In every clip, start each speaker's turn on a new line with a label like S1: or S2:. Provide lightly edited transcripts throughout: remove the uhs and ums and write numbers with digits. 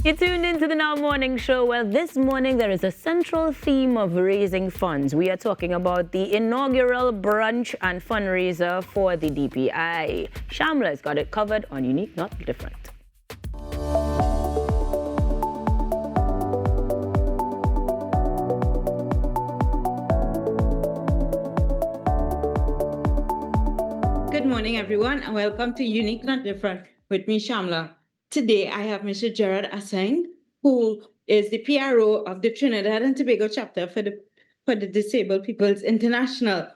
S1: You're tuned into the Now Morning Show. Well, this morning there is a central theme of raising funds. We are talking about the inaugural brunch and fundraiser for the DPI. Shamla's got it covered on Unique, Not Different.
S2: Good morning, everyone, and welcome to Unique Not Different with me, Shamla. Today, I have Mr. Gerard Asyn, who is the PRO of the Trinidad and Tobago chapter for the Disabled Peoples International.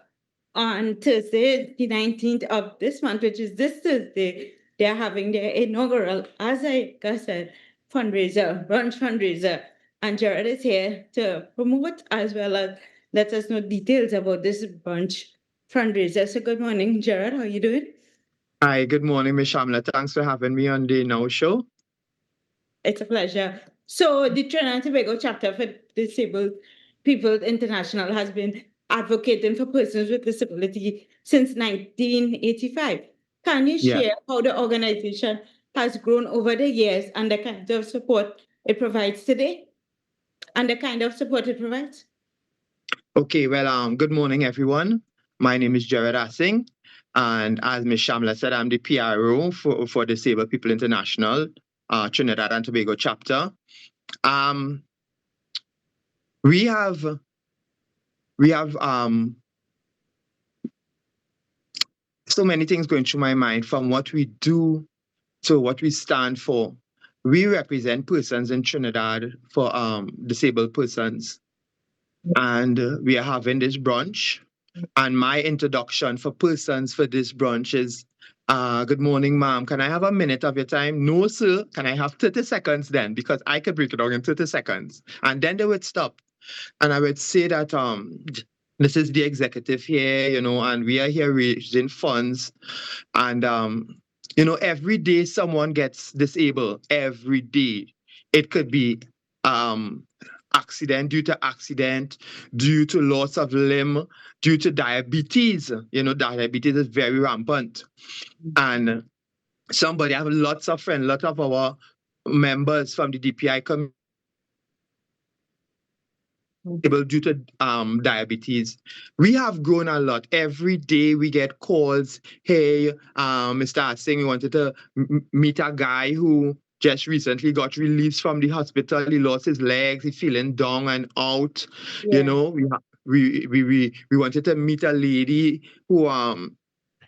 S2: On Thursday, the 19th of this month, which is this Thursday, they are having their inaugural, as I said, brunch fundraiser. And Gerard is here to promote as well as let us know details about this brunch fundraiser. So good morning, Gerard. How are you doing?
S3: Hi, good morning, Ms. Shamla. Thanks for having me on the Now Show.
S2: It's a pleasure. So the Trinidad and Tobago chapter for Disabled People International has been advocating for persons with disability since 1985. Can you share how the organization has grown over the years and the kind of support it provides today?
S3: Okay, well, good morning, everyone. My name is Gerard Asyn, and as Ms. Shamla said, I'm the PRO for Disabled People International, Trinidad and Tobago chapter. We have so many things going through my mind, from what we do to what we stand for. We represent persons in Trinidad for disabled persons, and we are having this brunch. And my introduction for persons for this brunch is, good morning, ma'am. Can I have a minute of your time? No, sir. Can I have 30 seconds then? Because I could break it down in 30 seconds. And then they would stop. And I would say that this is the executive here, and we are here raising funds. And, every day someone gets disabled. Every day. It could be accident, due to loss of limb, due to diabetes. Diabetes is very rampant. And I have lots of friends, lots of our members from the DPI community due to diabetes. We have grown a lot. Every day we get calls. Hey, Mr. Asyn, we wanted to meet a guy who just recently got released from the hospital. He lost his legs. He's feeling down and out. Yeah. We wanted to meet a lady who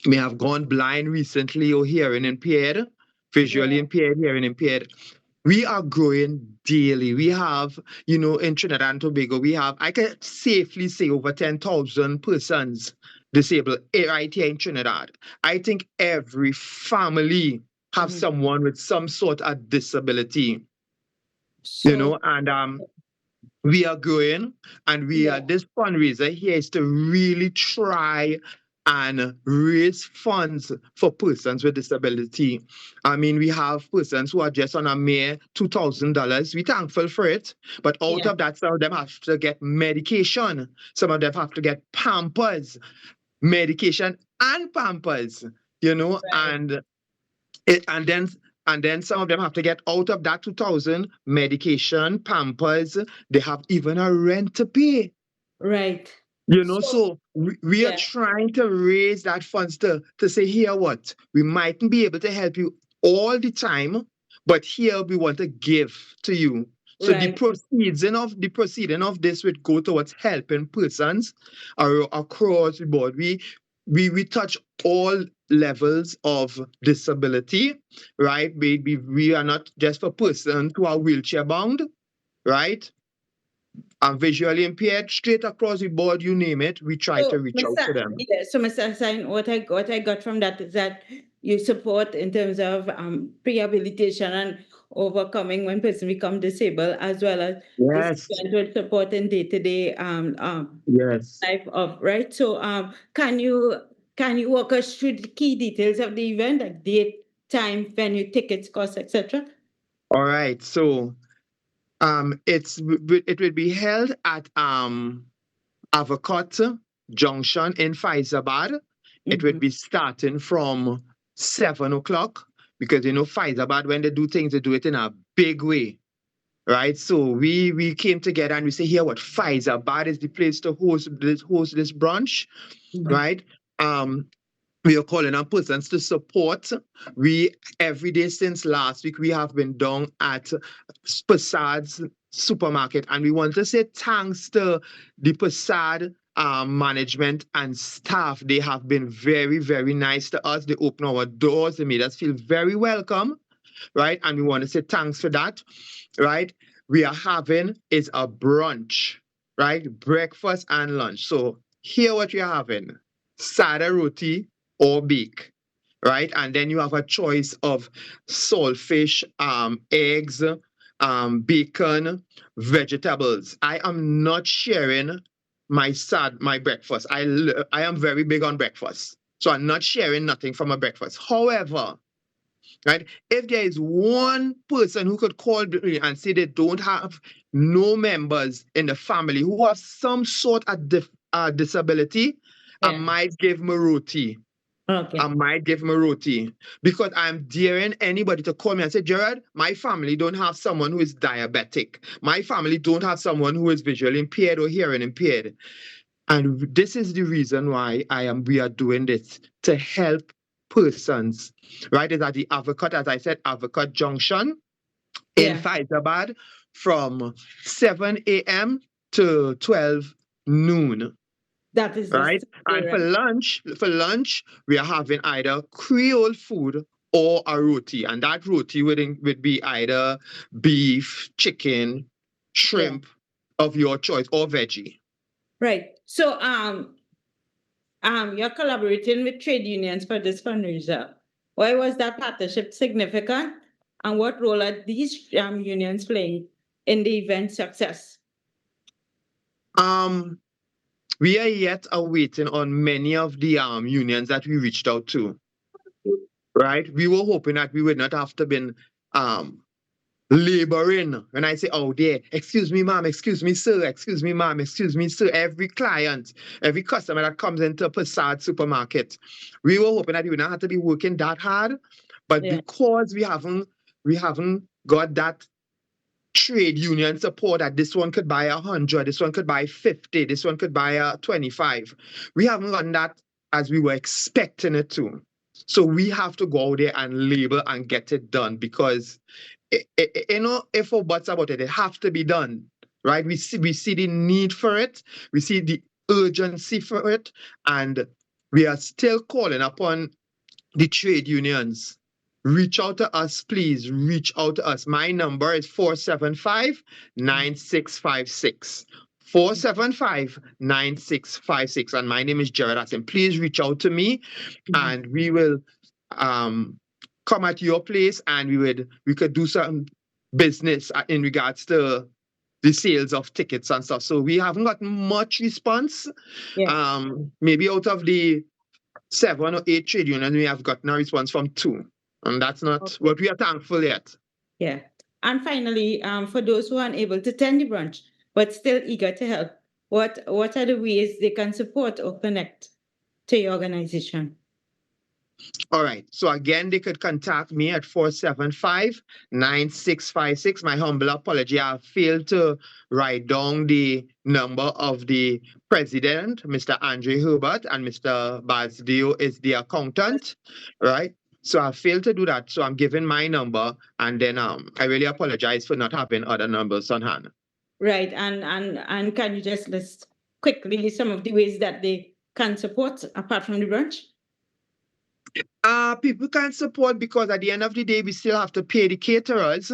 S3: may have gone blind recently or hearing impaired, visually impaired, hearing impaired. We are growing daily. We have, in Trinidad and Tobago, I can safely say over 10,000 persons disabled right here in Trinidad. I think every family have someone with some sort of disability, and we are growing, and this fundraiser here is to really try and raise funds for persons with disability. I mean, we have persons who are just on a mere $2,000. We're thankful for it, but out of that, some of them have to get medication. Some of them have to get Pampers, medication and Pampers, right. And then some of them have to get out of that 2,000 medication, Pampers. They have even a rent to pay.
S2: Right.
S3: So we are trying to raise that funds to say, here what? We mightn't be able to help you all the time, but here we want to give to you. So the proceeding of this would go towards helping persons across the board. We touch all levels of disability, right? We are not just for persons who are wheelchair bound, right? And visually impaired, straight across the board, you name it, we try to reach out to them.
S2: Yeah, so Mr. Asyn, what I got from that is that you support in terms of rehabilitation and overcoming when person become disabled, as well as support in day-to-day life of, right? So can you walk us through the key details of the event, like date, time, venue, tickets, cost, etc.?
S3: All right, so it will be held at Avocat Junction in Faizabad. It would be starting from 7 o'clock, because Faizabad, when they do things, they do it in a big way. right? So we came together and we say, here what, Pfizer is the place to host this brunch, right? We are calling on persons to support. We every day since last week we have been down at Passad's supermarket, and we want to say thanks to the Passad management and staff. They have been very, very nice to us. They opened our doors. They made us feel very welcome, right? And we want to say thanks for that, right? We are having is a brunch, right? Breakfast and lunch. So here what we are having: sada roti or bake, right? And then you have a choice of saltfish, eggs, bacon, vegetables. I am not sharing my breakfast. I am very big on breakfast, so I'm not sharing nothing from a breakfast. However, right, if there is one person who could call me and say they don't have no members in the family who have some sort of disability, I might give them a roti.
S2: Okay.
S3: I might give him a roti, because I'm daring anybody to call me and say, Gerard, my family don't have someone who is diabetic. My family don't have someone who is visually impaired or hearing impaired. And this is the reason why we are doing this, to help persons, right? It's at the Avocat, as I said, Avocat Junction in Faizabad from 7 a.m. to 12 noon.
S2: That is
S3: Right? And for lunch, we are having either Creole food or a roti. And that roti would be either beef, chicken, shrimp of your choice, or veggie.
S2: Right. So you're collaborating with trade unions for this fundraiser. Why was that partnership significant? And what role are these unions playing in the event's success?
S3: We are yet awaiting on many of the unions that we reached out to. Right? We were hoping that we would not have to been laboring. When I say, oh, there, excuse me, ma'am, excuse me, sir, excuse me, ma'am, excuse me, sir, every client, every customer that comes into Passad supermarket, we were hoping that we would not have to be working that hard. But because we haven't got that trade union support, that this one could buy 100, this one could buy 50, this one could buy 25. We haven't gotten that as we were expecting it to. So we have to go out there and labor and get it done, because if or buts about it, it has to be done, right? We see the need for it, we see the urgency for it, and we are still calling upon the trade unions. Reach out to us, please. Reach out to us. My number is 475-9656. 475-9656. And my name is Gerard Asyn. Please reach out to me, and we will come at your place, and we could do some business in regards to the sales of tickets and stuff. So we haven't gotten much response. Maybe out of the 7 or 8 trade unions, we have gotten a response from 2. And that's not what we are thankful yet.
S2: Yeah. And finally, for those who are unable to attend the brunch, but still eager to help, what are the ways they can support or connect to your organization?
S3: All right. So again, they could contact me at 475-9656. My humble apology, I failed to write down the number of the president, Mr. Andre Herbert, and Mr. Basdio is the accountant, right? So I failed to do that. So I'm giving my number, and then I really apologize for not having other numbers on hand.
S2: Right. And can you just list quickly some of the ways that they can support apart from the brunch?
S3: People can support because at the end of the day, we still have to pay the caterers,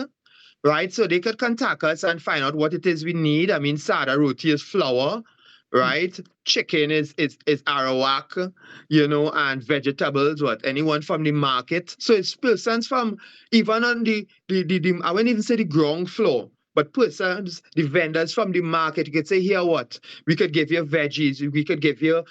S3: right? So they could contact us and find out what it is we need. I mean, sada roti is flour, right? Chicken is arawak, and vegetables, anyone from the market. So it's persons from even on the I wouldn't even say the ground floor, but persons, the vendors from the market. You could say, here what? We could give you veggies, we could give you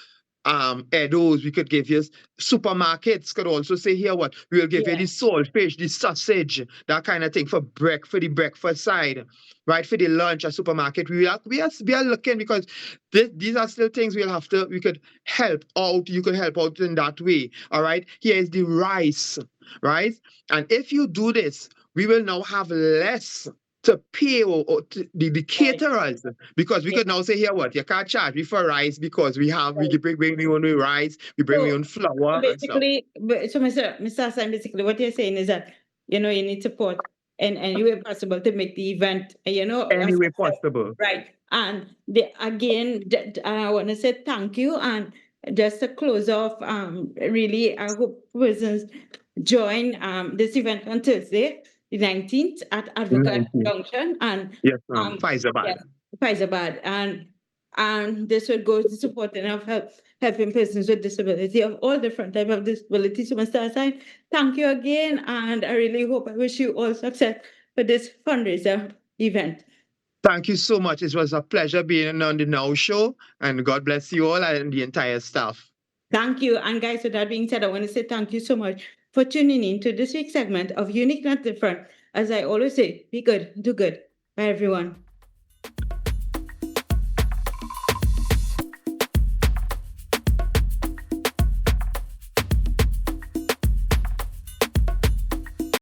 S3: Edos, we could give you supermarkets, could also say, here what? We'll give you the saltfish, the sausage, that kind of thing for the breakfast side, right? For the lunch at supermarket, we are looking, because these are still things we could help out. You could help out in that way. All right. Here is the rice, right? And if you do this, we will now have less to pay or to the caterers, because we could now say here what you can't charge me for rice because we bring me own rice, we bring me
S2: So,
S3: own flour and stuff.
S2: basically, Mr. Hassan, basically what you're saying is that, you need support in any way possible to make the event,
S3: Any way possible.
S2: right. And again, I want to say thank you. And just to close off, really, I hope persons join this event on Thursday, the 19th at Avocat
S3: 19.
S2: Junction. And
S3: Yes, ma'am. Faizabad.
S2: yes, Faizabad. And this would go to supporting of helping persons with disability of all different type of disabilities. So, Mr. Asyn, thank you again, and I really hope I wish you all success for this fundraiser event.
S3: Thank you so much. It was a pleasure being on the Now Show, and God bless you all and the entire staff.
S2: Thank you. And guys, with that being said, I want to say thank you so much for tuning in to this week's segment of Unique Not Different. As I always say, be good, do good. Bye, everyone.